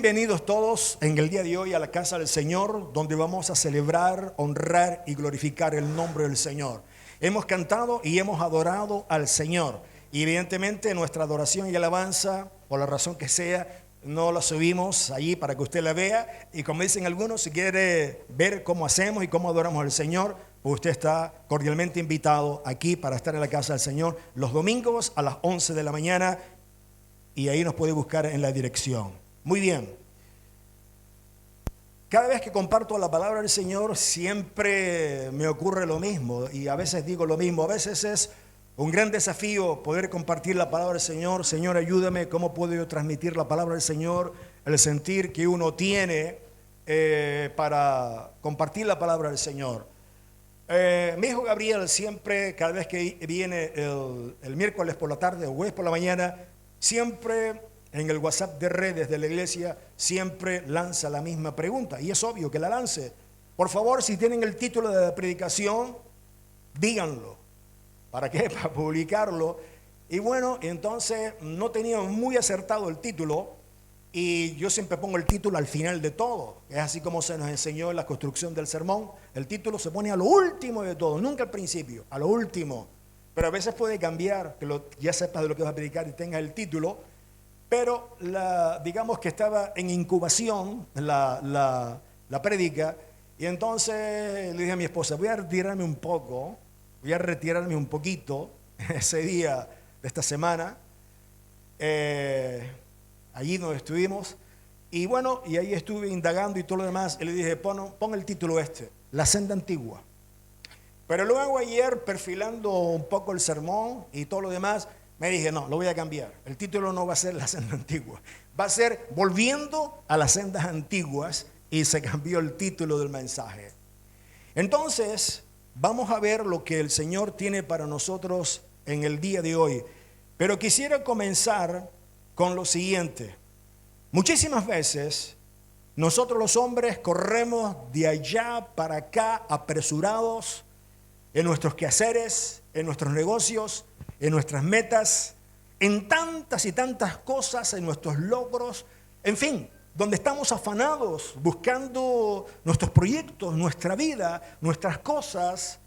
Bienvenidos todos en el día de hoy a la casa del Señor, donde vamos a celebrar, honrar y glorificar el nombre del Señor. Hemos cantado y hemos adorado al Señor. Y evidentemente nuestra adoración y alabanza, por la razón que sea, no la subimos allí para que usted la vea. Y como dicen algunos, si quiere ver cómo hacemos y cómo adoramos al Señor, pues usted está cordialmente invitado aquí para estar en la casa del Señor los domingos a las 11 de la mañana. Y ahí nos puede buscar en la dirección. Muy bien. Cada vez que comparto la palabra del Señor siempre me ocurre lo mismo y a veces digo lo mismo. A veces es un gran desafío poder compartir la palabra del Señor. Señor, ayúdame, ¿cómo puedo yo transmitir la palabra del Señor? El sentir que uno tiene para compartir la palabra del Señor. Mi hijo Gabriel siempre, cada vez que viene el miércoles por la tarde o jueves por la mañana, siempre en el WhatsApp de redes de la iglesia, siempre lanza la misma pregunta. Y es obvio que la lance. Por favor, si tienen el título de la predicación, díganlo. ¿Para qué? Para publicarlo. Y bueno, entonces no teníamos muy acertado el título. Y yo siempre pongo el título al final de todo. Es así como se nos enseñó en la construcción del sermón. El título se pone a lo último de todo, nunca al principio, a lo último. Pero a veces puede cambiar, que ya sepas de lo que vas a predicar y tengas el título. Pero digamos que estaba en incubación la prédica. Y entonces le dije a mi esposa, voy a retirarme un poquito ese día de esta semana. Allí donde estuvimos. Y bueno, y ahí estuve indagando y todo lo demás. Y le dije, pon el título La Senda Antigua. Pero luego ayer, perfilando un poco el sermón y todo lo demás, me dije, no, lo voy a cambiar. El título no va a ser La Senda Antigua. Va a ser Volviendo a las Sendas Antiguas. Y se cambió el título del mensaje. Entonces, vamos a ver lo que el Señor tiene para nosotros en el día de hoy. Pero quisiera comenzar con lo siguiente. Muchísimas veces, nosotros los hombres corremos de allá para acá apresurados en nuestros quehaceres, en nuestros negocios, en nuestras metas, en tantas y tantas cosas, en nuestros logros, en fin, donde estamos afanados buscando nuestros proyectos, nuestra vida, nuestras cosas,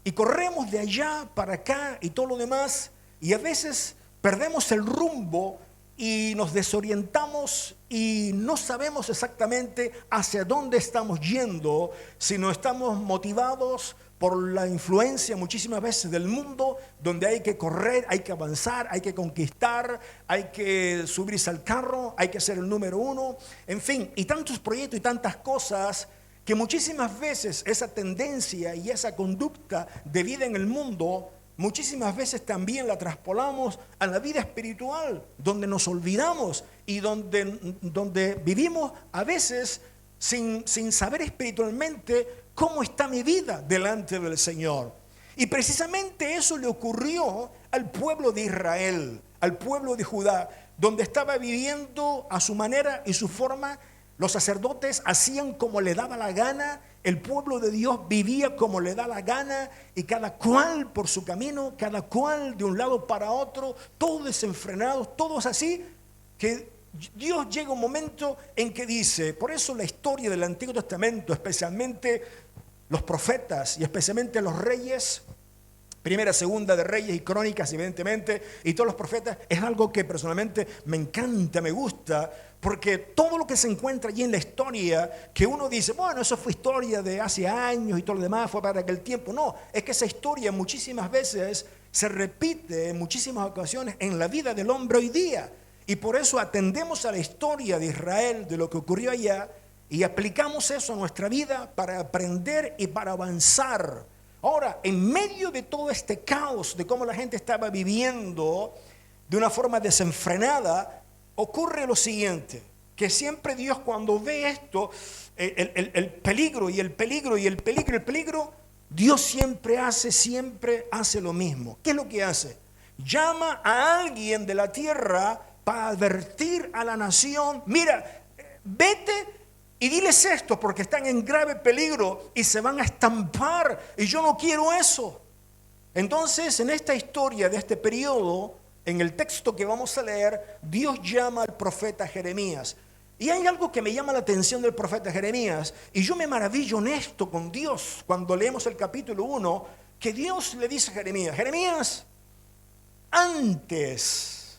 y corremos de allá para acá y todo lo demás, y a veces perdemos el rumbo y nos desorientamos y no sabemos exactamente hacia dónde estamos yendo, si no estamos motivados por la influencia muchísimas veces del mundo, donde hay que correr, hay que avanzar, hay que conquistar, hay que subirse al carro, hay que ser el número uno, en fin, y tantos proyectos y tantas cosas que muchísimas veces esa tendencia y esa conducta de vida en el mundo, muchísimas veces también la traspolamos a la vida espiritual, donde nos olvidamos y donde vivimos a veces sin saber espiritualmente cómo está mi vida delante del Señor. Y precisamente eso le ocurrió al pueblo de Israel, al pueblo de Judá, donde estaba viviendo a su manera y su forma. Los sacerdotes hacían como le daba la gana, el pueblo de Dios vivía como le da la gana y cada cual por su camino, cada cual de un lado para otro, todos desenfrenados, todos así, que Dios llega un momento en que dice, por eso la historia del Antiguo Testamento, especialmente los profetas y especialmente los reyes, Primera, Segunda de Reyes y Crónicas, evidentemente, y todos los profetas, es algo que personalmente me encanta, me gusta, porque todo lo que se encuentra allí en la historia, que uno dice, bueno, eso fue historia de hace años y todo lo demás, fue para aquel tiempo. No, es que esa historia muchísimas veces se repite en muchísimas ocasiones en la vida del hombre hoy día. Y por eso atendemos a la historia de Israel, de lo que ocurrió allá, y aplicamos eso a nuestra vida para aprender y para avanzar. Ahora, en medio de todo este caos, de cómo la gente estaba viviendo de una forma desenfrenada, ocurre lo siguiente, que siempre Dios cuando ve esto, el peligro y el peligro y el peligro y el peligro, Dios siempre hace lo mismo. ¿Qué es lo que hace? Llama a alguien de la tierra para advertir a la nación, mira, vete y diles esto porque están en grave peligro y se van a estampar y yo no quiero eso. Entonces, en esta historia de este periodo, en el texto que vamos a leer, Dios llama al profeta Jeremías. Y hay algo que me llama la atención del profeta Jeremías, y yo me maravillo honesto con Dios cuando leemos el capítulo 1, que Dios le dice a Jeremías: Jeremías, antes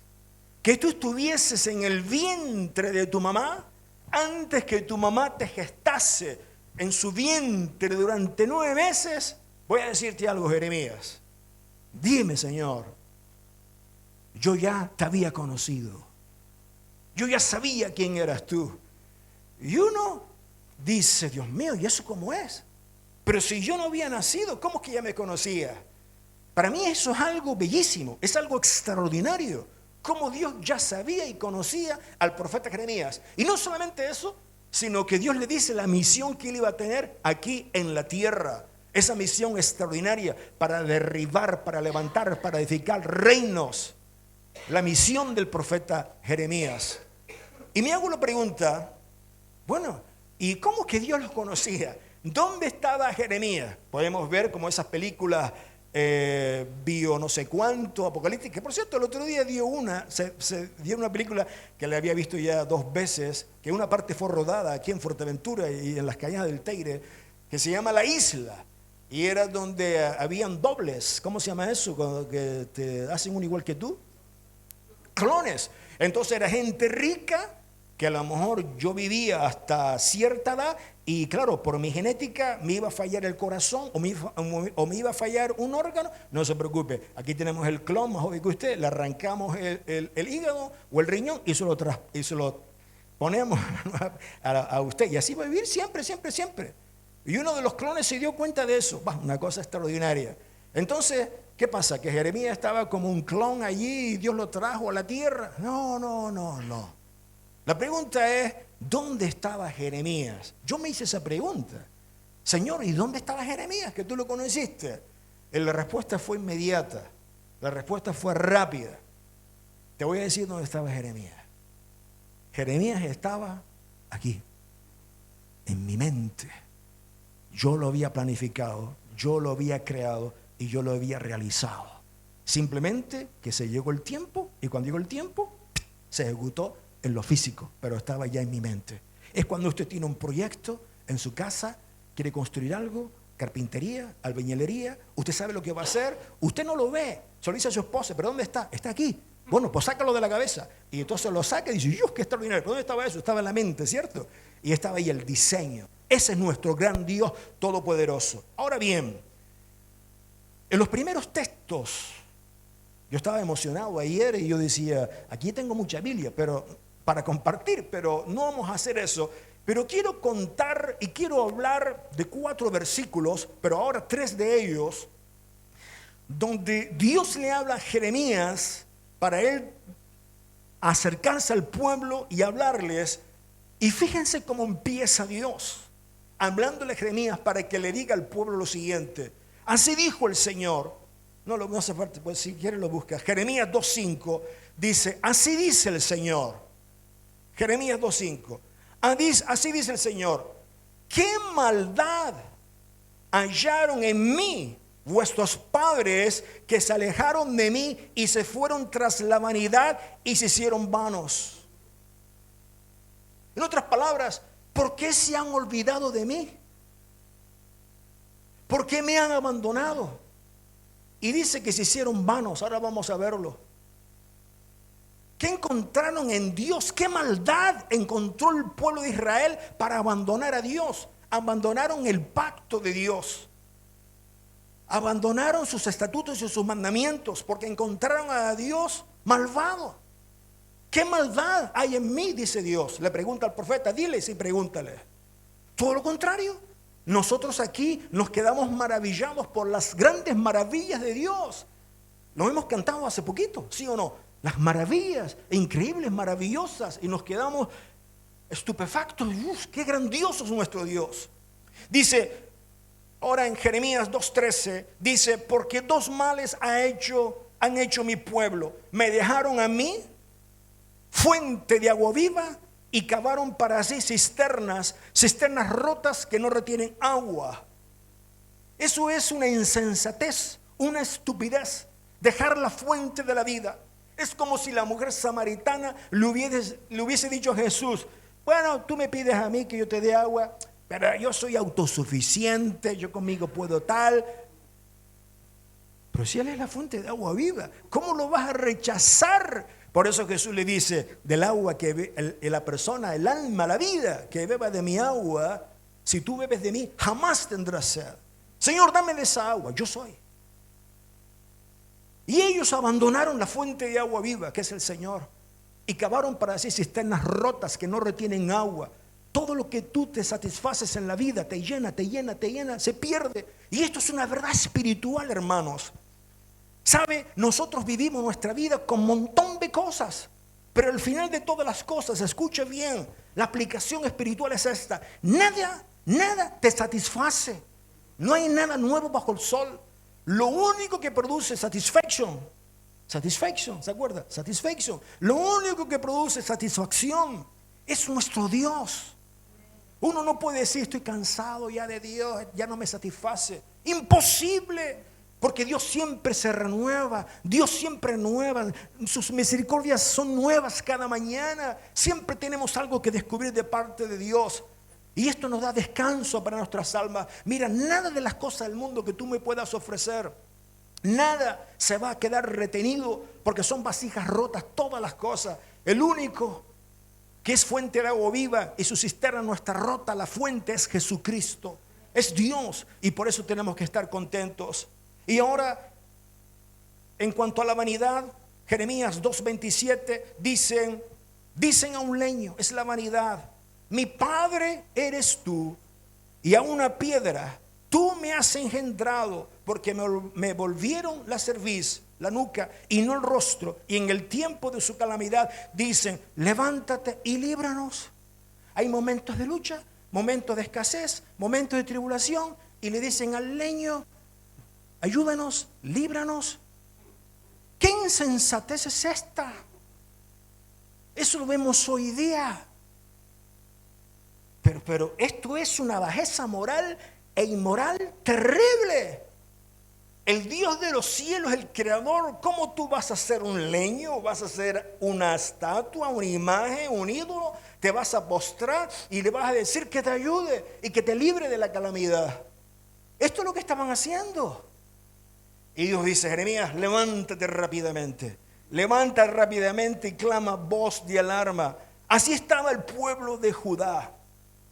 que tú estuvieses en el vientre de tu mamá, antes que tu mamá te gestase en su vientre durante 9 meses, voy a decirte algo, Jeremías. Dime, Señor, yo ya te había conocido. Yo ya sabía quién eras tú. Y uno dice: Dios mío, ¿y eso cómo es? Pero si yo no había nacido, ¿cómo que ya me conocía? Para mí eso es algo bellísimo, es algo extraordinario. Cómo Dios ya sabía y conocía al profeta Jeremías. Y no solamente eso, sino que Dios le dice la misión que él iba a tener aquí en la tierra. Esa misión extraordinaria para derribar, para levantar, para edificar reinos. La misión del profeta Jeremías. Y me hago la pregunta, bueno, ¿y cómo que Dios los conocía? ¿Dónde estaba Jeremías? Podemos ver como esas películas bio no sé cuánto, apocalípticas, que por cierto el otro día se dio una película que la había visto ya 2 veces, que una parte fue rodada aquí en Fuerteventura y en las cañadas del Teire, que se llama La Isla, y era donde habían dobles. ¿Cómo se llama eso? Cuando que te hacen un igual que tú. Clones. Entonces era gente rica que a lo mejor yo vivía hasta cierta edad y claro, por mi genética me iba a fallar el corazón o me iba a fallar un órgano. No se preocupe, aquí tenemos el clon más joven que usted, le arrancamos el hígado o el riñón y se lo ponemos a usted, y así va a vivir siempre, siempre, siempre. Y uno de los clones se dio cuenta de eso. Una cosa extraordinaria. Entonces, ¿qué pasa? ¿Que Jeremías estaba como un clon allí y Dios lo trajo a la tierra? No. La pregunta es, ¿dónde estaba Jeremías? Yo me hice esa pregunta. Señor, ¿y dónde estaba Jeremías? Que tú lo conociste. La respuesta fue inmediata. La respuesta fue rápida. Te voy a decir dónde estaba Jeremías. Jeremías estaba aquí, en mi mente. Yo lo había planificado, yo lo había creado y yo lo había realizado. Simplemente que se llegó el tiempo, y cuando llegó el tiempo, se ejecutó en lo físico, pero estaba ya en mi mente. Es cuando usted tiene un proyecto en su casa, quiere construir algo, carpintería, albañilería, usted sabe lo que va a hacer, usted no lo ve, solo dice a su esposa: ¿pero dónde está? Está aquí. Bueno, pues sácalo de la cabeza. Y entonces lo saca y dice: ¡Dios, qué extraordinario! ¿Pero dónde estaba eso? Estaba en la mente, ¿cierto? Y estaba ahí el diseño. Ese es nuestro gran Dios todopoderoso. Ahora bien, en los primeros textos, yo estaba emocionado ayer y yo decía: aquí tengo mucha Biblia para compartir, pero no vamos a hacer eso. Pero quiero contar y quiero hablar de 4 versículos, pero ahora 3 de ellos, donde Dios le habla a Jeremías para él acercarse al pueblo y hablarles. Y fíjense cómo empieza Dios hablándole a Jeremías para que le diga al pueblo lo siguiente: así dijo el Señor. No hace falta, pues si quiere lo busca. Jeremías 2:5 dice: así dice el Señor. Jeremías 2:5. Así dice el Señor: ¿qué maldad hallaron en mí vuestros padres, que se alejaron de mí y se fueron tras la vanidad y se hicieron vanos? En otras palabras, ¿por qué se han olvidado de mí? ¿Por qué me han abandonado? Y dice que se hicieron vanos. Ahora vamos a verlo. ¿Qué encontraron en Dios? ¿Qué maldad encontró el pueblo de Israel para abandonar a Dios? Abandonaron el pacto de Dios. Abandonaron sus estatutos y sus mandamientos porque encontraron a Dios malvado. ¿Qué maldad hay en mí? Dice Dios. Le pregunta al profeta: dile y pregúntale. Todo lo contrario. Nosotros aquí nos quedamos maravillados por las grandes maravillas de Dios. Lo hemos cantado hace poquito, ¿sí o no? Las maravillas, increíbles, maravillosas, y nos quedamos estupefactos. ¡Uf, qué grandioso es nuestro Dios! Dice, ahora en Jeremías 2:13, dice: porque 2 males han hecho mi pueblo. Me dejaron a mí fuente de agua viva, y cavaron para sí cisternas rotas que no retienen agua. Eso es una insensatez, una estupidez, dejar la fuente de la vida. Es como si la mujer samaritana le hubiese dicho a Jesús: Bueno, tú me pides a mí que yo te dé agua, pero yo soy autosuficiente, yo conmigo puedo tal. Pero si Él es la fuente de agua viva, ¿cómo lo vas a rechazar? Por eso Jesús le dice, del agua que la persona, el alma, la vida, que beba de mi agua, si tú bebes de mí, jamás tendrás sed. Señor, dame de esa agua, yo soy. Y ellos abandonaron la fuente de agua viva, que es el Señor, y cavaron para sí cisternas rotas que no retienen agua. Todo lo que tú te satisfaces en la vida te llena, te llena, te llena, se pierde. Y esto es una verdad espiritual, hermanos. ¿Sabe? Nosotros vivimos nuestra vida con un montón de cosas, pero al final de todas las cosas, escuche bien, la aplicación espiritual es esta: nada te satisface. No hay nada nuevo bajo el sol. Lo único que produce satisfaction, ¿se acuerda? Satisfaction. Lo único que produce satisfacción es nuestro Dios. Uno no puede decir, estoy cansado ya de Dios, ya no me satisface. Imposible, porque Dios siempre se renueva, Dios siempre renueva, sus misericordias son nuevas cada mañana. Siempre tenemos algo que descubrir de parte de Dios. Y esto nos da descanso para nuestras almas. Mira, nada de las cosas del mundo que tú me puedas ofrecer, nada se va a quedar retenido, porque son vasijas rotas todas las cosas. El único que es fuente de agua viva y su cisterna no está rota, la fuente es Jesucristo, es Dios, y por eso tenemos que estar contentos. Y ahora, en cuanto a la vanidad, Jeremías 2:27 dicen a un leño, es la vanidad: mi padre eres tú, y a una piedra tú me has engendrado, porque me volvieron la cerviz, la nuca, y no el rostro. Y en el tiempo de su calamidad dicen, levántate y líbranos. Hay momentos de lucha, momentos de escasez, momentos de tribulación, y le dicen al leño, ayúdanos, líbranos. ¿Qué insensatez es esta? Eso lo vemos hoy día. Pero esto es una bajeza moral e inmoral terrible. El Dios de los cielos, el creador, ¿cómo tú vas a ser un leño? ¿Vas a ser una estatua, una imagen, un ídolo? ¿Te vas a postrar y le vas a decir que te ayude y que te libre de la calamidad? Esto es lo que estaban haciendo. Y Dios dice, Jeremías, levántate rápidamente. Levanta rápidamente y clama voz de alarma. Así estaba el pueblo de Judá,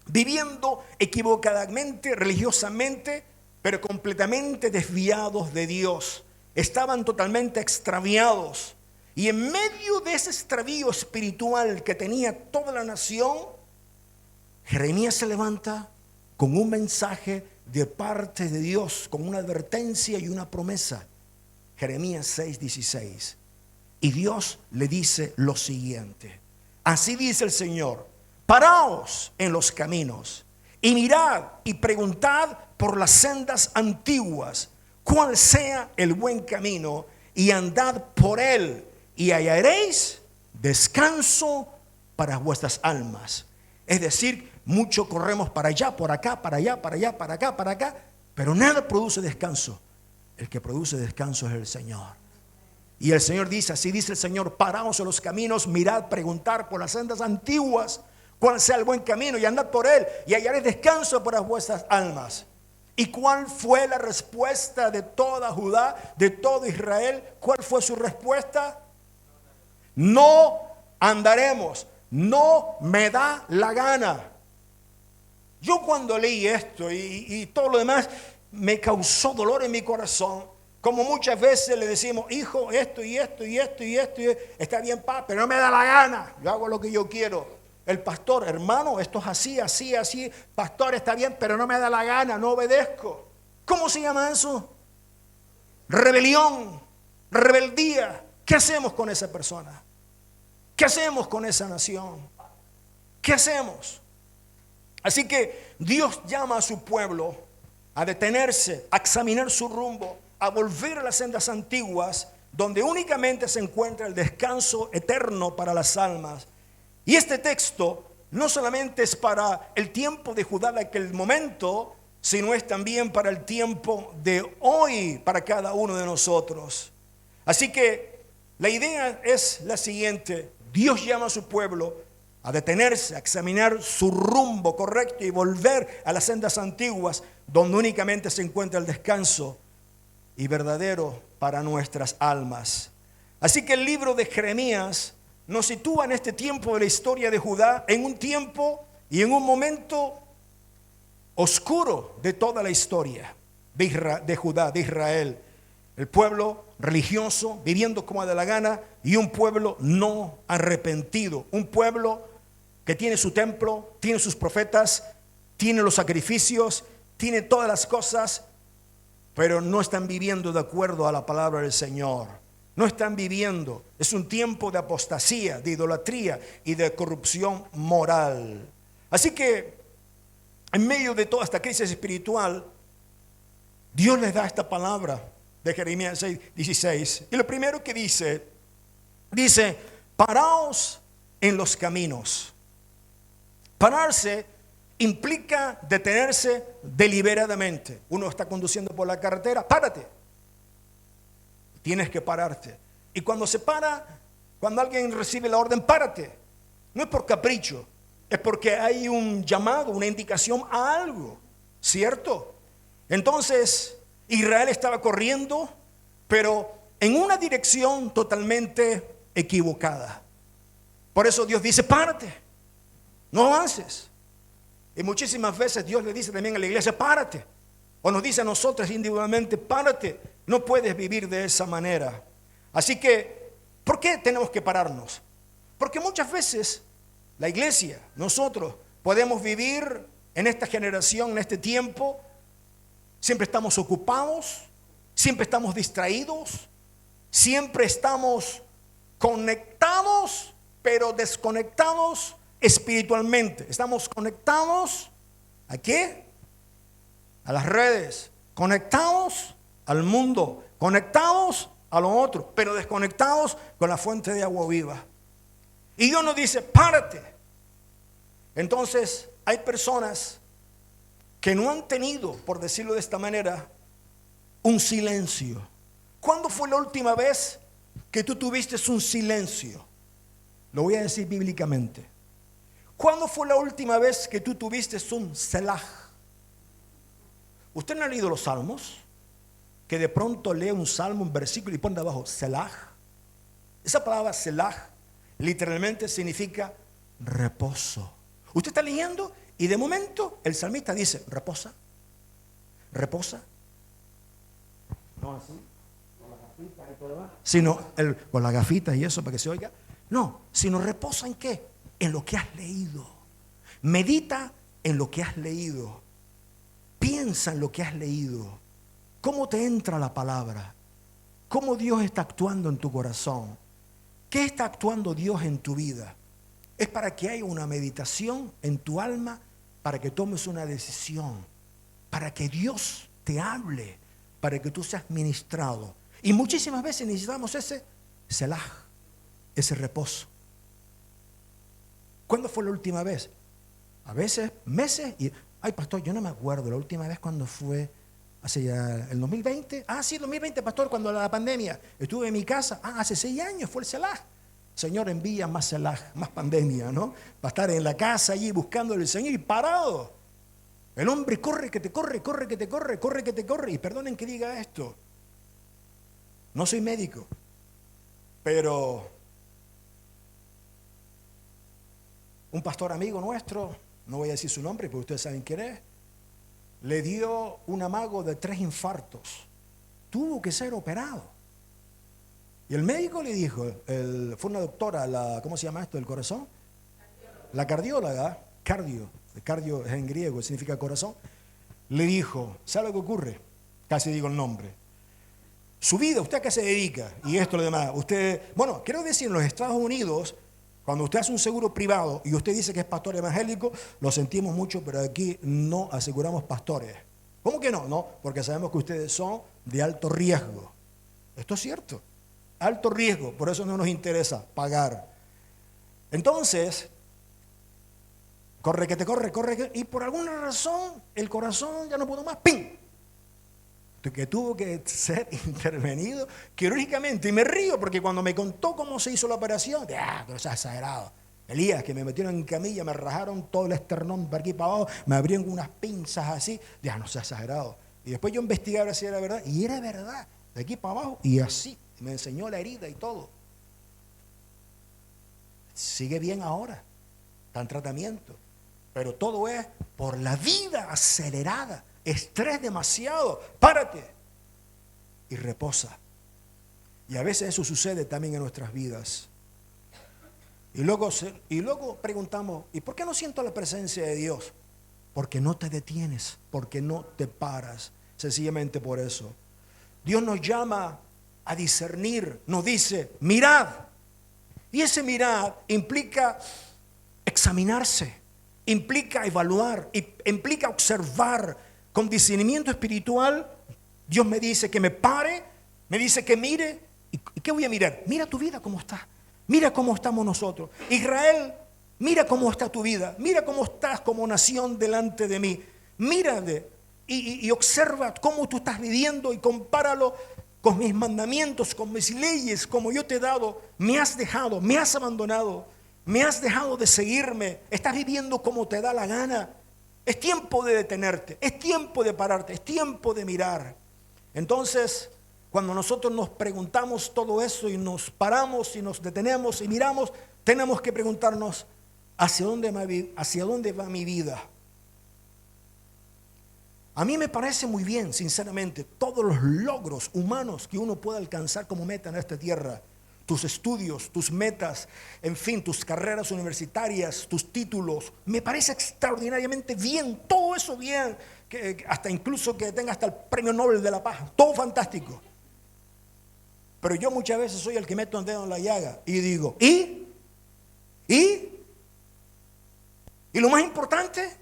viviendo equivocadamente, religiosamente, pero completamente desviados de Dios. Estaban totalmente extraviados. Y en medio de ese extravío espiritual que tenía toda la nación, Jeremías se levanta con un mensaje de parte de Dios, con una advertencia y una promesa. Jeremías 6:16. Y Dios le dice lo siguiente: así dice el Señor, paraos en los caminos y mirad y preguntad por las sendas antiguas, cuál sea el buen camino, y andad por él, y hallaréis descanso para vuestras almas. Es decir, mucho corremos para allá, por acá, para allá, para allá, para acá, para acá, pero nada produce descanso. El que produce descanso es el Señor. Y el Señor dice, así dice el Señor, paraos en los caminos, mirad, preguntar por las sendas antiguas, cuál sea el buen camino, y andad por él, y hallaréis descanso para vuestras almas. ¿Y cuál fue la respuesta de toda Judá, de todo Israel? ¿Cuál fue su respuesta? No andaremos, no me da la gana. Yo cuando leí esto y todo lo demás, me causó dolor en mi corazón. Como muchas veces le decimos, hijo, esto y esto y esto y esto, está bien, papá, pero no me da la gana. Yo hago lo que yo quiero. El pastor, hermano, esto es así, así, así. Pastor, está bien, pero no me da la gana, no obedezco. ¿Cómo se llama eso? Rebelión, rebeldía. ¿Qué hacemos con esa persona? ¿Qué hacemos con esa nación? ¿Qué hacemos? Así que Dios llama a su pueblo a detenerse, a examinar su rumbo, a volver a las sendas antiguas, donde únicamente se encuentra el descanso eterno para las almas. Y este texto no solamente es para el tiempo de Judá de aquel momento, sino es también para el tiempo de hoy, para cada uno de nosotros. Así que la idea es la siguiente: Dios llama a su pueblo a detenerse, a examinar su rumbo correcto y volver a las sendas antiguas, donde únicamente se encuentra el descanso y verdadero para nuestras almas. Así que el libro de Jeremías nos sitúa en este tiempo de la historia de Judá, en un tiempo y en un momento oscuro de toda la historia de Judá, de Israel. El pueblo religioso, viviendo como de la gana, y un pueblo no arrepentido, un pueblo que tiene su templo, tiene sus profetas, tiene los sacrificios, tiene todas las cosas, pero no están viviendo de acuerdo a la palabra del Señor. No están viviendo. Es un tiempo de apostasía, de idolatría y de corrupción moral. Así que en medio de toda esta crisis espiritual, Dios les da esta palabra de Jeremías 6:16. Y lo primero que dice, paraos en los caminos. Pararse implica detenerse deliberadamente. Uno está conduciendo por la carretera, párate. Tienes que pararte. Y cuando se para, cuando alguien recibe la orden, párate. No es por capricho, es porque hay un llamado, una indicación a algo, ¿cierto? Entonces, Israel estaba corriendo, pero en una dirección totalmente equivocada. Por eso Dios dice, párate, no avances. Y muchísimas veces Dios le dice también a la iglesia, párate. O nos dice a nosotros individualmente, párate, no puedes vivir de esa manera. Así que, ¿por qué tenemos que pararnos? Porque muchas veces la iglesia, nosotros podemos vivir en esta generación, en este tiempo, siempre estamos ocupados, siempre estamos distraídos, siempre estamos conectados, pero desconectados espiritualmente. Estamos conectados ¿a qué? A las redes, conectados al mundo, conectados a lo otro, pero desconectados con la fuente de agua viva. Y Dios nos dice, párate. Entonces hay personas que no han tenido, por decirlo de esta manera, un silencio. ¿Cuándo fue la última vez que tú tuviste un silencio? Lo voy a decir bíblicamente. ¿Cuándo fue la última vez que tú tuviste un selah? ¿Usted no ha leído los salmos? Que de pronto lee un salmo, un versículo y pone abajo selah. Esa palabra selah literalmente significa reposo. Usted está leyendo y de momento el salmista dice, reposa, reposa. No así, con las gafitas y todo lo demás. Sino con las gafitas y eso para que se oiga. No, sino reposa en qué? En lo que has leído. Medita en lo que has leído. Piensa en lo que has leído. ¿Cómo te entra la palabra? ¿Cómo Dios está actuando en tu corazón? ¿Qué está actuando Dios en tu vida? Es para que haya una meditación en tu alma, para que tomes una decisión, para que Dios te hable, para que tú seas ministrado. Y muchísimas veces necesitamos ese selah, ese reposo. ¿Cuándo fue la última vez? A veces, meses, y, ay pastor, yo no me acuerdo la última vez cuando fue, hace ya el 2020. Ah, sí, el 2020, pastor, cuando la pandemia, estuve en mi casa, hace 6 años fue el selah. Señor, envía más selah, más pandemia, ¿no? Para estar en la casa allí buscando al Señor y parado. El hombre corre que te corre, corre que te corre, corre que te corre. Y perdonen que diga esto. No soy médico, pero un pastor amigo nuestro, no voy a decir su nombre porque ustedes saben quién es, le dio un amago de 3 infartos. Tuvo que ser operado. Y el médico le dijo, fue una doctora, ¿cómo se llama esto? ¿El corazón? La cardióloga, cardio es en griego, significa corazón. Le dijo, ¿sabe lo que ocurre? Casi digo el nombre. Su vida, ¿usted a qué se dedica? Y esto lo demás. Usted, bueno, quiero decir, en los Estados Unidos, cuando usted hace un seguro privado y usted dice que es pastor evangélico, lo sentimos mucho, pero aquí no aseguramos pastores. ¿Cómo que no? No, porque sabemos que ustedes son de alto riesgo. Esto es cierto. Alto riesgo, por eso no nos interesa pagar. Entonces, corre que te corre, y por alguna razón el corazón ya no pudo más, ¡pim! Que tuvo que ser intervenido quirúrgicamente. Y me río porque cuando me contó cómo se hizo la operación, pero es exagerado. Elías, que me metieron en camilla, me rajaron todo el esternón para aquí para abajo, me abrieron unas pinzas así. Ya no sea exagerado. Y después yo investigué a ver si era verdad. Y era verdad, de aquí para abajo y así. Me enseñó la herida y todo. Sigue bien ahora, está en tratamiento. Pero todo es por la vida acelerada, estrés demasiado. Párate y reposa. Y a veces eso sucede también en nuestras vidas. Y luego preguntamos, ¿y por qué no siento la presencia de Dios? Porque no te detienes, porque no te paras. Sencillamente por eso. Dios nos llama a discernir, nos dice, mirad. Y ese mirar implica examinarse, implica evaluar, implica observar con discernimiento espiritual. Dios me dice que me pare, me dice que mire. ¿Y qué voy a mirar? Mira tu vida cómo está. Mira cómo estamos nosotros. Israel, mira cómo está tu vida. Mira cómo estás como nación delante de mí. Mírate y observa cómo tú estás viviendo y compáralo con mis mandamientos, con mis leyes, como yo te he dado. Me has dejado, me has abandonado, me has dejado de seguirme. Estás viviendo como te da la gana. Es tiempo de detenerte, es tiempo de pararte, es tiempo de mirar. Entonces, cuando nosotros nos preguntamos todo eso y nos paramos y nos detenemos y miramos, tenemos que preguntarnos, ¿hacia dónde va mi vida? A mí me parece muy bien, sinceramente, todos los logros humanos que uno pueda alcanzar como meta en esta tierra. Tus estudios, tus metas, en fin, tus carreras universitarias, tus títulos. Me parece extraordinariamente bien, todo eso bien. Que hasta incluso que tenga hasta el premio Nobel de la Paz, todo fantástico. Pero yo muchas veces soy el que meto el dedo en la llaga y digo, ¿y lo más importante?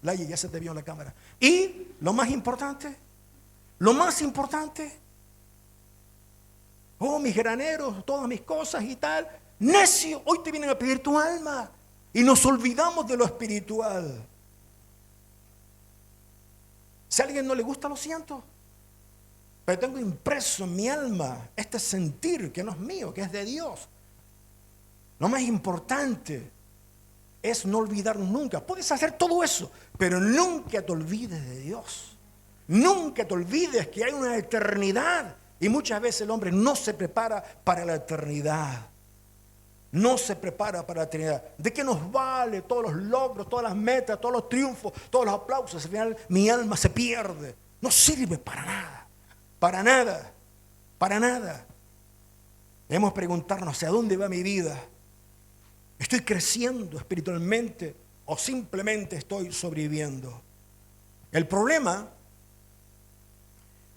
Laye, ya se te vio en la cámara. ¿Y lo más importante? Oh, mis graneros, todas mis cosas y tal. Necio, hoy te vienen a pedir tu alma. Y nos olvidamos de lo espiritual. Si a alguien no le gusta, lo siento. Pero tengo impreso en mi alma este sentir que no es mío, que es de Dios. Lo más importante es no olvidar nunca. Puedes hacer todo eso, pero nunca te olvides de Dios. Nunca te olvides que hay una eternidad. Y muchas veces el hombre no se prepara para la eternidad. No se prepara para la eternidad. ¿De qué nos vale todos los logros, todas las metas, todos los triunfos, todos los aplausos? Al final mi alma se pierde. No sirve para nada. Para nada. Para nada. Debemos preguntarnos, ¿hacia dónde va mi vida? ¿Estoy creciendo espiritualmente o simplemente estoy sobreviviendo? El problema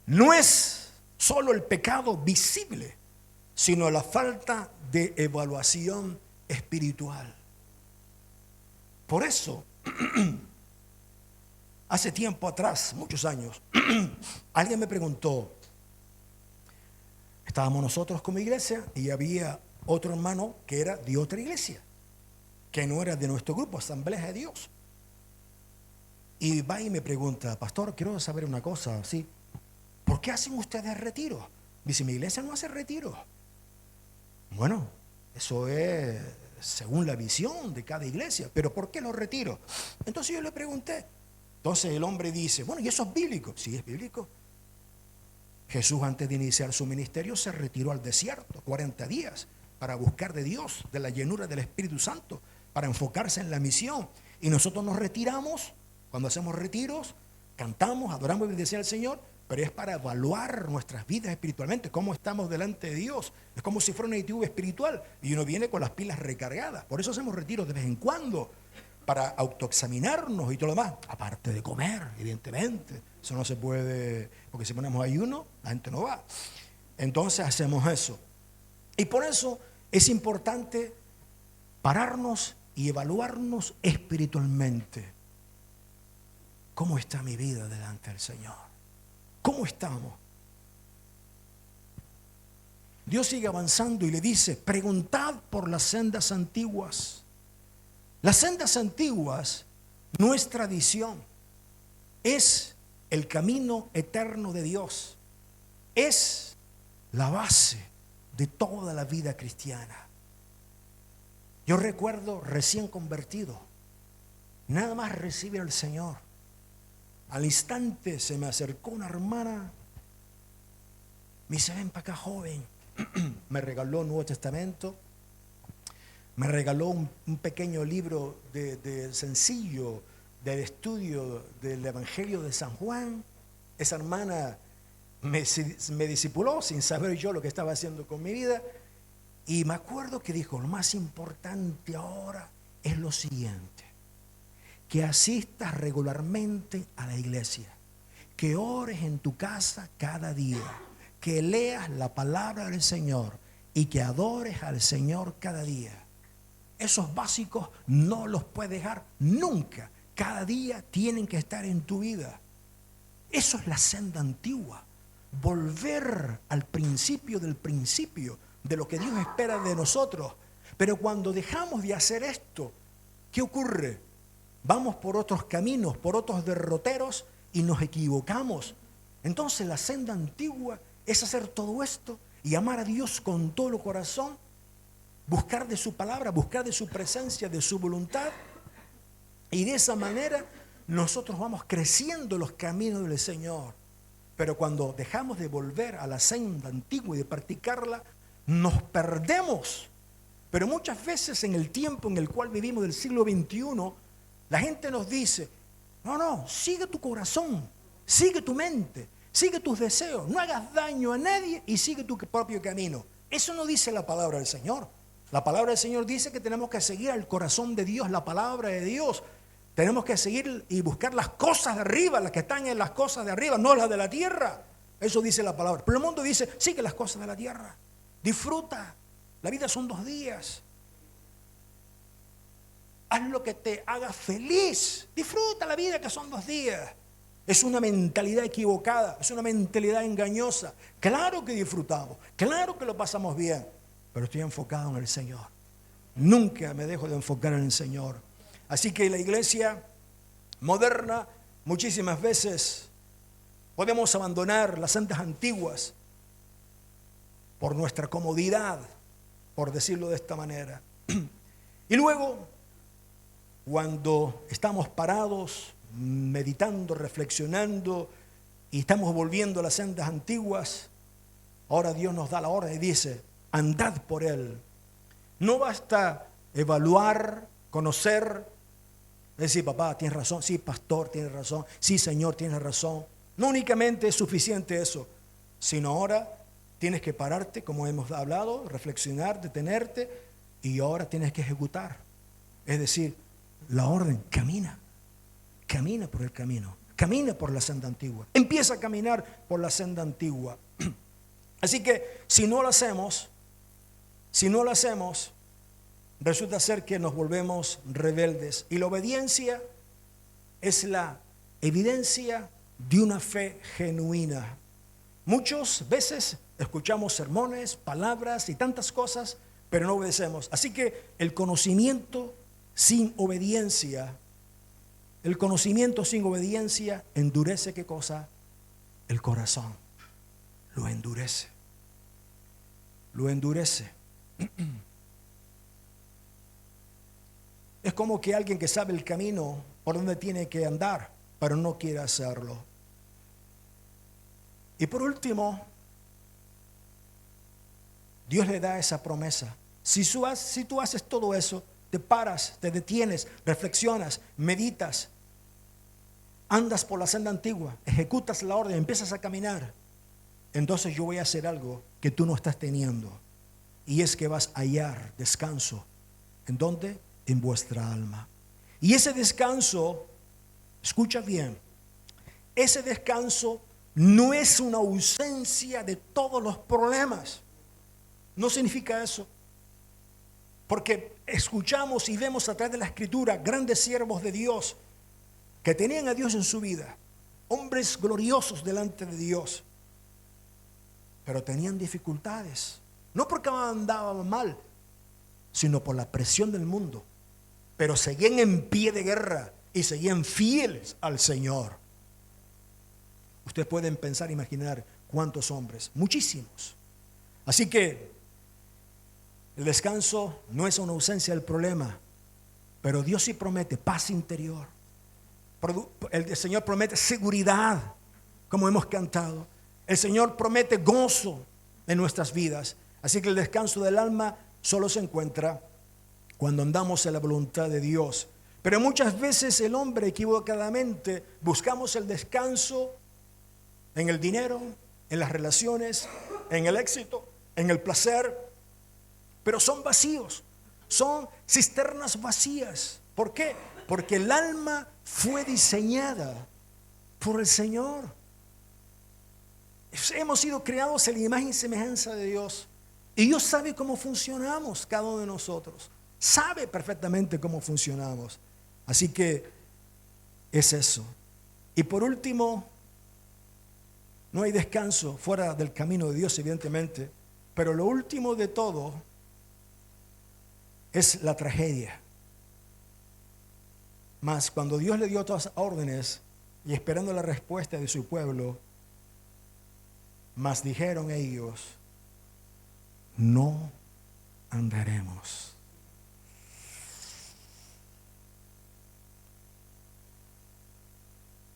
no es solo el pecado visible, sino la falta de evaluación espiritual. Por eso, hace tiempo atrás, muchos años, alguien me preguntó, estábamos nosotros como iglesia y había otro hermano que era de otra iglesia, que no era de nuestro grupo, Asamblea de Dios. Y va y me pregunta, pastor, quiero saber una cosa, ¿sí? ¿Por qué hacen ustedes retiro? Dice, mi iglesia no hace retiro. Bueno, eso es según la visión de cada iglesia, pero ¿por qué los retiros? Entonces yo le pregunté. Entonces el hombre dice, bueno, ¿y eso es bíblico? Sí, es bíblico. Jesús antes de iniciar su ministerio se retiró al desierto 40 días para buscar de Dios, de la llenura del Espíritu Santo, para enfocarse en la misión. Y nosotros nos retiramos, cuando hacemos retiros, cantamos, adoramos y bendecimos al Señor, pero es para evaluar nuestras vidas espiritualmente, cómo estamos delante de Dios. Es como si fuera un ITV espiritual y uno viene con las pilas recargadas. Por eso hacemos retiros de vez en cuando, para autoexaminarnos y todo lo demás, aparte de comer, evidentemente. Eso no se puede, porque si ponemos ayuno, la gente no va. Entonces hacemos eso. Y por eso es importante pararnos y evaluarnos espiritualmente. ¿Cómo está mi vida delante del Señor? ¿Cómo estamos? Dios sigue avanzando y le dice, preguntad por las sendas antiguas. Las sendas antiguas no es tradición, es el camino eterno de Dios, es la base de toda la vida cristiana. Yo recuerdo recién convertido, nada más recibir al Señor. Al instante se me acercó una hermana, me dice, ven para acá, joven. Me regaló el Nuevo Testamento, me regaló un pequeño libro de sencillo del estudio del Evangelio de San Juan. Esa hermana me discipuló sin saber yo lo que estaba haciendo con mi vida. Y me acuerdo que dijo, lo más importante ahora es lo siguiente: que asistas regularmente a la iglesia, que ores en tu casa cada día, que leas la palabra del Señor y que adores al Señor cada día. Esos básicos no los puedes dejar nunca. Cada día tienen que estar en tu vida. Eso es la senda antigua. Volver al principio del principio, de lo que Dios espera de nosotros. Pero cuando dejamos de hacer esto, ¿qué ocurre? Vamos por otros caminos, por otros derroteros y nos equivocamos. Entonces la senda antigua es hacer todo esto y amar a Dios con todo el corazón, buscar de su palabra, buscar de su presencia, de su voluntad. Y de esa manera nosotros vamos creciendo los caminos del Señor. Pero cuando dejamos de volver a la senda antigua y de practicarla, nos perdemos. Pero muchas veces en el tiempo en el cual vivimos del siglo XXI, la gente nos dice, no, sigue tu corazón, sigue tu mente, sigue tus deseos, no hagas daño a nadie y sigue tu propio camino. Eso no dice la palabra del Señor. La palabra del Señor dice que tenemos que seguir al corazón de Dios, la palabra de Dios. Tenemos que seguir y buscar las cosas de arriba, las que están en las cosas de arriba, no las de la tierra. Eso dice la palabra. Pero el mundo dice, sigue las cosas de la tierra. Disfruta. La vida son 2 días. Haz lo que te haga feliz. Disfruta la vida, que son 2 días. Es una mentalidad equivocada, es una mentalidad engañosa. Claro que disfrutamos, claro que lo pasamos bien, pero estoy enfocado en el Señor. Nunca me dejo de enfocar en el Señor. Así que la iglesia moderna, muchísimas veces podemos abandonar las sendas antiguas por nuestra comodidad, por decirlo de esta manera. Y luego, cuando estamos parados, meditando, reflexionando y estamos volviendo a las sendas antiguas, ahora Dios nos da la orden y dice, andad por él. No basta evaluar, conocer, decir, papá, tienes razón, sí, pastor, tienes razón, sí, Señor, tienes razón. No únicamente es suficiente eso, sino ahora tienes que pararte, como hemos hablado, reflexionar, detenerte, y ahora tienes que ejecutar. Es decir, la orden, camina por el camino, camina por la senda antigua, empieza a caminar por la senda antigua. Así que si no lo hacemos, resulta ser que nos volvemos rebeldes. Y la obediencia es la evidencia de una fe genuina. Muchas veces escuchamos sermones, palabras y tantas cosas, pero no obedecemos. Así que el conocimiento sin obediencia endurece, ¿qué cosa? El corazón. Lo endurece. Es como que alguien que sabe el camino por donde tiene que andar, pero no quiere hacerlo. Y por último, Dios le da esa promesa. Si tú haces todo eso, te paras, te detienes, reflexionas, meditas, andas por la senda antigua, ejecutas la orden, empiezas a caminar, entonces yo voy a hacer algo que tú no estás teniendo. Y es que vas a hallar descanso. ¿En dónde? En vuestra alma. Y ese descanso, escucha bien, ese descanso no es una ausencia de todos los problemas. No significa eso. Porque escuchamos y vemos a través de la Escritura grandes siervos de Dios que tenían a Dios en su vida, hombres gloriosos delante de Dios, pero tenían dificultades, no porque andaban mal, sino por la presión del mundo, pero seguían en pie de guerra y seguían fieles al Señor. Ustedes pueden pensar, imaginar cuántos hombres, muchísimos. Así que El descanso no es una ausencia del problema, pero Dios sí promete paz interior. El Señor promete seguridad, como hemos cantado. El Señor promete gozo en nuestras vidas. Así que el descanso del alma solo se encuentra cuando andamos en la voluntad de Dios. Pero muchas veces el hombre equivocadamente buscamos el descanso en el dinero, en las relaciones, en el éxito, en el placer. Pero son vacíos, son cisternas vacías. ¿Por qué? Porque el alma fue diseñada por el Señor. Hemos sido creados en la imagen y semejanza de Dios. Y Dios sabe cómo funcionamos, cada uno de nosotros. Sabe perfectamente cómo funcionamos. Así que es eso. Y por último, no hay descanso fuera del camino de Dios, evidentemente. Pero lo último de todo es la tragedia. Mas cuando Dios le dio todas las órdenes y esperando la respuesta de su pueblo, mas dijeron ellos, no andaremos.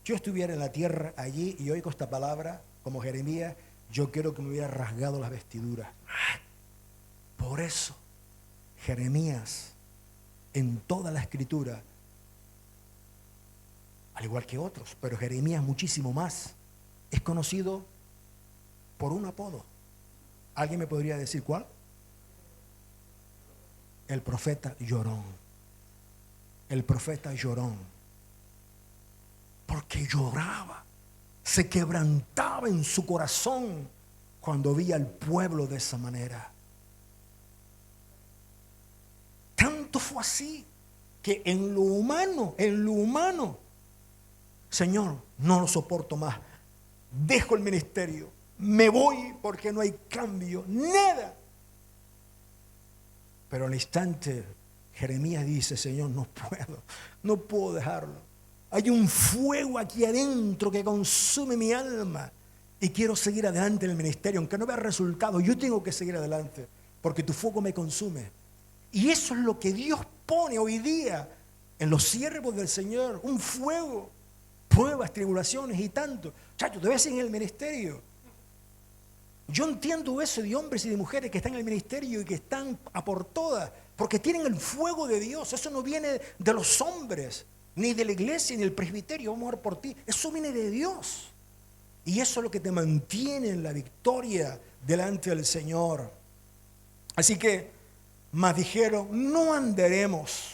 Yo estuviera en la tierra allí y oigo esta palabra, como Jeremías, yo quiero que me hubiera rasgado las vestiduras. Por eso, Jeremías, en toda la escritura, al igual que otros, pero Jeremías muchísimo más, es conocido por un apodo. ¿Alguien me podría decir cuál? El profeta llorón. El profeta llorón. Porque lloraba, se quebrantaba en su corazón cuando veía al pueblo de esa manera. Tanto fue así que en lo humano, Señor, no lo soporto más. Dejo el ministerio, me voy porque no hay cambio, nada. Pero al instante, Jeremías dice, Señor, no puedo dejarlo. Hay un fuego aquí adentro que consume mi alma y quiero seguir adelante en el ministerio, aunque no vea resultados. Yo tengo que seguir adelante porque tu fuego me consume. Y eso es lo que Dios pone hoy día en los siervos del Señor, un fuego, pruebas, tribulaciones y tanto. Chacho, te ves en el ministerio. Yo entiendo eso de hombres y de mujeres que están en el ministerio y que están a por todas, porque tienen el fuego de Dios. Eso no viene de los hombres, ni de la iglesia, ni del presbiterio. Vamos a orar por ti. Eso viene de Dios. Y eso es lo que te mantiene en la victoria delante del Señor. Así que, mas dijeron, no andaremos.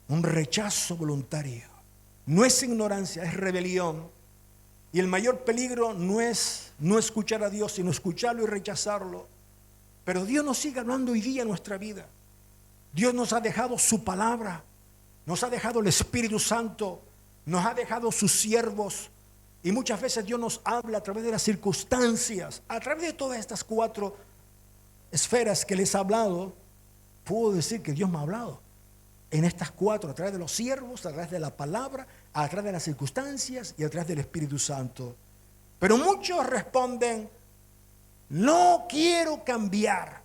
Un rechazo voluntario. No es ignorancia, es rebelión. Y el mayor peligro no es no escuchar a Dios, sino escucharlo y rechazarlo. Pero Dios nos sigue hablando hoy día en nuestra vida. Dios nos ha dejado su palabra, nos ha dejado el Espíritu Santo, nos ha dejado sus siervos. Y muchas veces Dios nos habla a través de las circunstancias, a través de todas estas 4 esferas que les he hablado. Puedo decir que Dios me ha hablado en estas 4, a través de los siervos, a través de la palabra, a través de las circunstancias y a través del Espíritu Santo. Pero muchos responden, no quiero cambiar,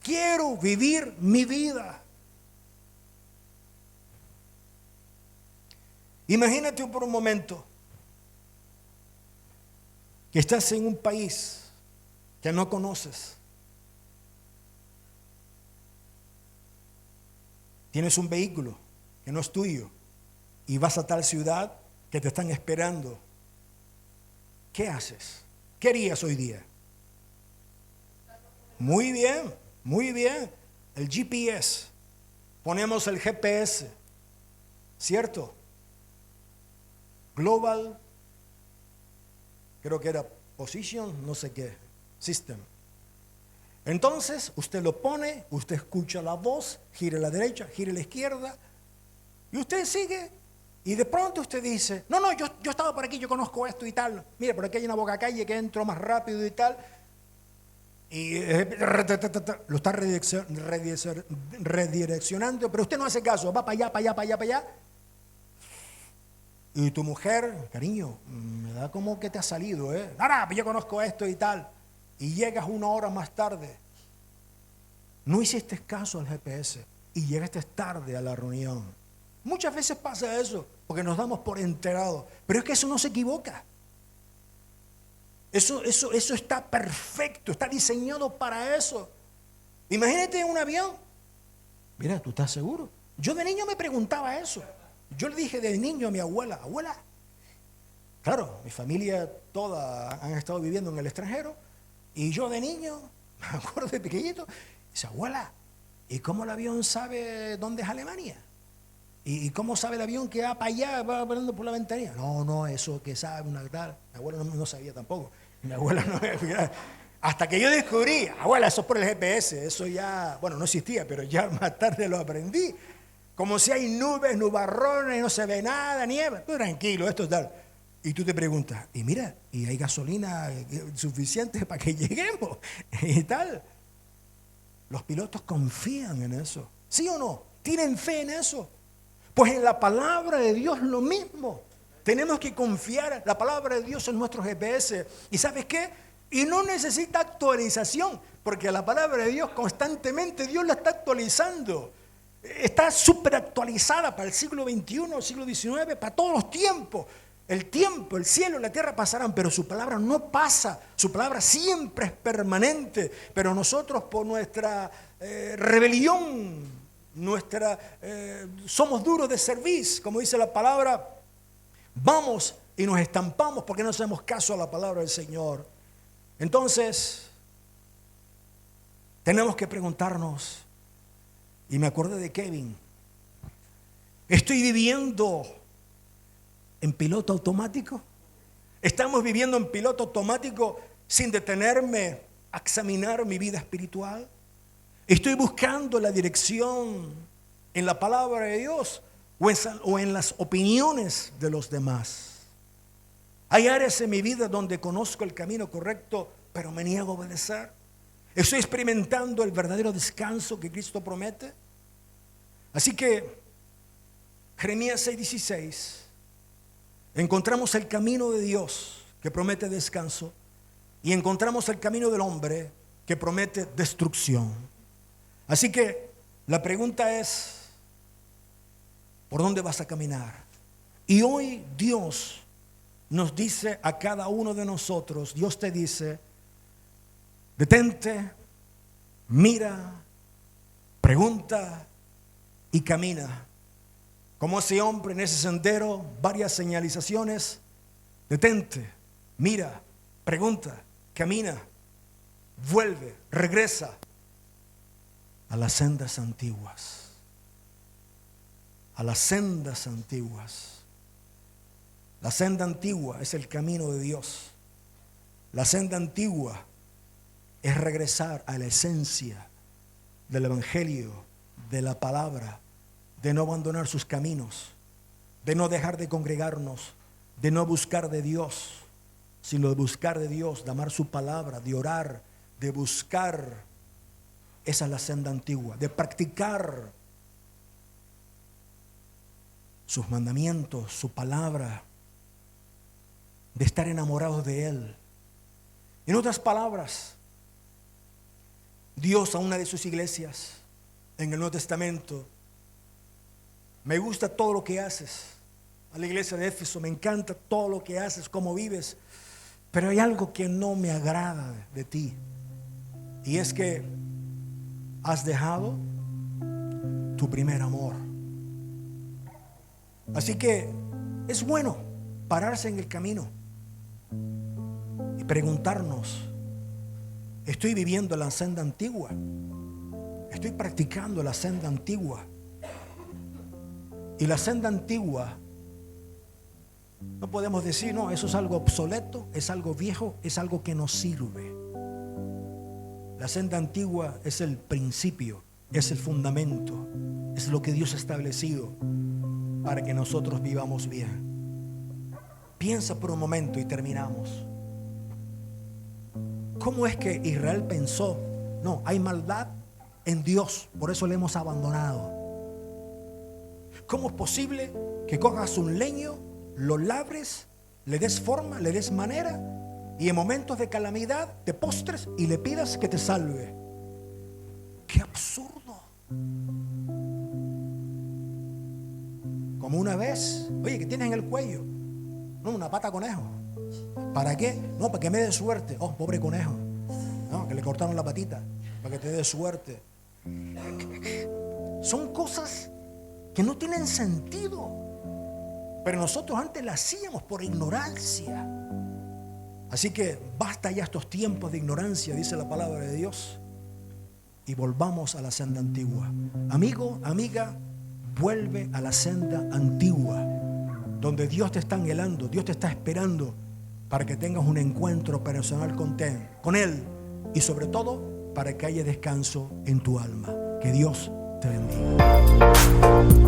quiero vivir mi vida. Imagínate por un momento que estás en un país que no conoces. Tienes un vehículo que no es tuyo y vas a tal ciudad que te están esperando. ¿Qué haces? ¿Qué harías hoy día? Muy bien, muy bien. El GPS. Ponemos el GPS, ¿cierto? Global, creo que era Position, no sé qué, System. Entonces, usted lo pone, usted escucha la voz, gira a la derecha, gira a la izquierda, y usted sigue, y de pronto usted dice, no, yo estaba por aquí, yo conozco esto y tal, mira, por aquí hay una boca calle que entro más rápido y tal, y lo está redireccionando, pero usted no hace caso, va para allá, para allá, para allá, para allá. Y tu mujer, cariño, me da como que te ha salido, Nada, yo conozco esto y tal. Y llegas 1 hora más tarde No hiciste caso al GPS y llegaste tarde a la reunión. Muchas veces pasa eso, porque nos damos por enterados. Pero es que eso no se equivoca. Eso está perfecto, está diseñado para eso. Imagínate un avión. Mira, ¿tú estás seguro? Yo de niño me preguntaba eso. Yo le dije de niño a mi abuela, abuela, claro, mi familia toda han estado viviendo en el extranjero, y yo de niño, me acuerdo de pequeñito, dice, abuela, ¿y cómo el avión sabe dónde es Alemania? ¿Y cómo sabe el avión que va para allá, va volando por la ventanilla? No, eso que sabe una tal. Mi abuela no sabía tampoco. Mi abuela no sabía. Hasta que yo descubrí, abuela, eso es por el GPS, eso ya, bueno, no existía, pero ya más tarde lo aprendí. Como si hay nubes, nubarrones, no se ve nada, nieve. Tú tranquilo, esto es tal. Y tú te preguntas, y mira, ¿y hay gasolina suficiente para que lleguemos? Y tal. Los pilotos confían en eso. ¿Sí o no? ¿Tienen fe en eso? Pues en la palabra de Dios lo mismo. Tenemos que confiar. La palabra de Dios en nuestro GPS. ¿Y sabes qué? Y no necesita actualización, porque la palabra de Dios constantemente Dios la está actualizando. Está súper actualizada para el siglo XXI, el siglo XIX, para todos los tiempos. El tiempo, el cielo y la tierra pasarán, pero su palabra no pasa. Su palabra siempre es permanente. Pero nosotros, por nuestra rebelión, somos duros de cerviz, como dice la palabra, vamos y nos estampamos porque no hacemos caso a la palabra del Señor. Entonces, tenemos que preguntarnos, y me acordé de Kevin, ¿estoy viviendo en piloto automático? ¿Estamos viviendo en piloto automático sin detenerme a examinar mi vida espiritual? ¿Estoy buscando la dirección en la palabra de Dios o en las opiniones de los demás? Hay áreas en mi vida donde conozco el camino correcto, pero me niego a obedecer. ¿Estoy experimentando el verdadero descanso que Cristo promete? Así que, Jeremías 6:16, encontramos el camino de Dios que promete descanso y encontramos el camino del hombre que promete destrucción. Así que la pregunta es, ¿por dónde vas a caminar? Y hoy Dios nos dice a cada uno de nosotros, Dios te dice, detente, mira, pregunta y camina. Como ese hombre en ese sendero, varias señalizaciones, detente, mira, pregunta, camina, vuelve, regresa a las sendas antiguas. A las sendas antiguas. La senda antigua es el camino de Dios. La senda antigua es regresar a la esencia del evangelio, de la palabra, de no abandonar sus caminos, de no dejar de congregarnos, de no buscar de Dios, sino de buscar de Dios, de amar su palabra, de orar, de buscar. Esa es la senda antigua, de practicar sus mandamientos, su palabra, de estar enamorados de Él. En otras palabras, Dios a una de sus iglesias en el Nuevo Testamento, me gusta todo lo que haces. A la iglesia de Éfeso, me encanta todo lo que haces, cómo vives, pero hay algo que no me agrada de ti, y es que has dejado tu primer amor. Así que es bueno pararse en el camino y preguntarnos, ¿estoy viviendo la senda antigua? ¿Estoy practicando la senda antigua? Y la senda antigua, no podemos decir, no, eso es algo obsoleto, es algo viejo, es algo que no sirve. La senda antigua es el principio, es el fundamento, es lo que Dios ha establecido para que nosotros vivamos bien. Piensa por un momento y terminamos. ¿Cómo es que Israel pensó? No, hay maldad en Dios, por eso le hemos abandonado. ¿Cómo es posible que cojas un leño, lo labres, le des forma, le des manera y en momentos de calamidad te postres y le pidas que te salve? Qué absurdo. Como una vez, oye, ¿qué tienes en el cuello? No, una pata de conejo. ¿Para qué? No, para que me dé suerte. Oh, pobre conejo. No, que le cortaron la patita, para que te dé suerte. Son cosas que no tienen sentido, pero nosotros antes las hacíamos por ignorancia. Así que basta ya estos tiempos de ignorancia, dice la palabra de Dios, y volvamos a la senda antigua. Amigo, amiga, vuelve a la senda antigua, donde Dios te está anhelando, Dios te está esperando para que tengas un encuentro personal con Él, y sobre todo para que haya descanso en tu alma. Que Dios te bendiga.